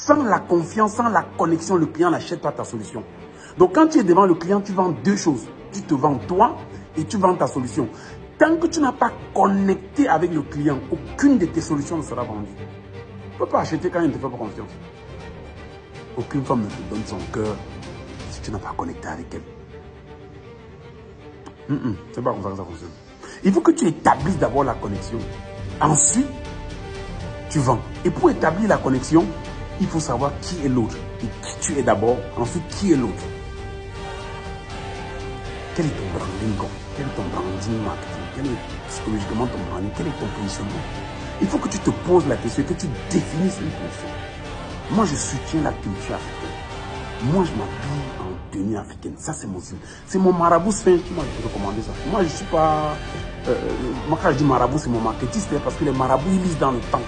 Sans la confiance, sans la connexion, le client n'achète pas ta solution. Donc, quand tu es devant le client, tu vends deux choses. Tu te vends toi et tu vends ta solution. Tant que tu n'as pas connecté avec le client, aucune de tes solutions ne sera vendue. Tu ne peux pas acheter quand il ne te fait pas confiance. Aucune femme ne te donne son cœur si tu n'as pas connecté avec elle. C'est pas comme ça que ça fonctionne. Il faut que tu établisses d'abord la connexion. Ensuite, tu vends. Et pour établir la connexion, il faut savoir qui est l'autre. Et qui tu es d'abord. Ensuite, qui est l'autre. Quel est ton branding? Quel est ton branding marketing? Quel est psychologiquement ton branding? Quel est ton positionnement? Il faut que tu te poses la question et que tu définisses une position. Moi, je soutiens la culture africaine. Moi, je m'habille en tenue africaine. Ça, c'est mon signe. C'est mon marabout saint qui m'a recommandé ça. Moi, je ne suis pas... moi, quand je dis marabout, c'est mon marketiste. Parce que les marabouts, ils lisent dans le temps.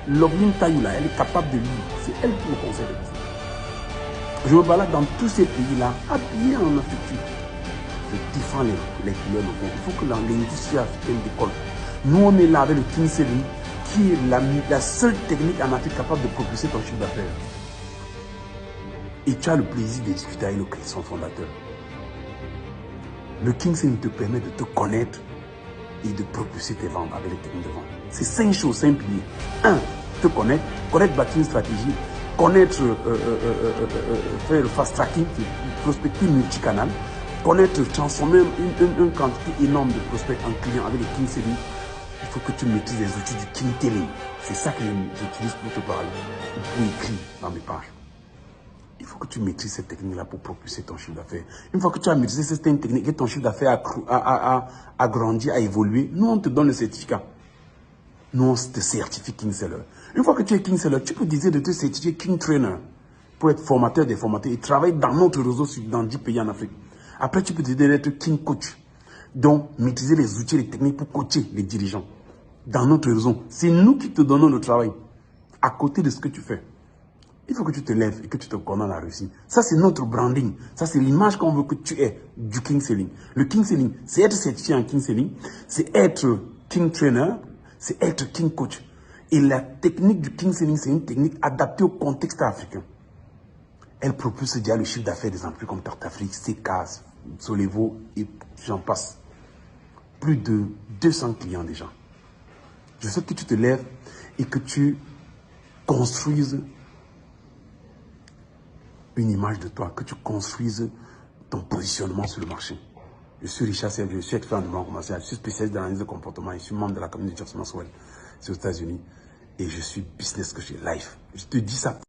L'Oglin Tayoula, elle est capable de lire. C'est elle qui me conseille de ça. Je me balade dans tous ces pays-là, habillé en Afrique. Je défends les couleurs locales. Il faut que l'industrie africaine décolle. Nous, on est là avec le King Selling, qui est la seule technique en Afrique capable de propulser ton chiffre d'affaires. Et tu as le plaisir de discuter avec son fondateur. Le King Selling te permet de te connaître et de propulser tes ventes avec les techniques de vente. C'est 5 choses, 5 piliers. 1. Te connaître, bâtir une stratégie, connaître, faire le fast tracking, prospecter multicanal, connaître, transformer une quantité énorme de prospects en clients avec les King Selling. Il faut que tu maîtrises les outils du King Telling. C'est ça que j'utilise pour te parler, pour écrire dans mes pages. Il faut que tu maîtrises cette technique-là pour propulser ton chiffre d'affaires. Une fois que tu as maîtrisé cette technique et ton chiffre d'affaires a grandi, a évolué, nous, on te donne le certificat. Nous, on te certifie King Seller. Une fois que tu es King Seller, tu peux décider de te certifier King Trainer pour être formateur des formateurs et travailler dans notre réseau dans 10 pays en Afrique. Après, tu peux décider d'être King Coach. Donc, maîtriser les outils et les techniques pour coacher les dirigeants dans notre réseau. C'est nous qui te donnons le travail à côté de ce que tu fais. Il faut que tu te lèves et que tu te connais la réussite. Ça, c'est notre branding. Ça, c'est l'image qu'on veut que tu aies du King Selling. Le King Selling, c'est être certifié en King Selling, c'est être King Trainer, c'est être King Coach. Et la technique du King Selling, c'est une technique adaptée au contexte africain. Elle propulse déjà le chiffre d'affaires des entreprises comme Tartafrique, CKAS, Solevo et j'en passe. Plus de 200 clients déjà. Je souhaite que tu te lèves et que tu construises une image de toi, que tu construises ton positionnement sur le marché. Je suis Richard Serge, je suis expert en développement commercial, je suis spécialiste dans l'analyse de comportement, je suis membre de la communauté Just Maxwell, c'est aux États-Unis et je suis business coach life. Je te dis ça.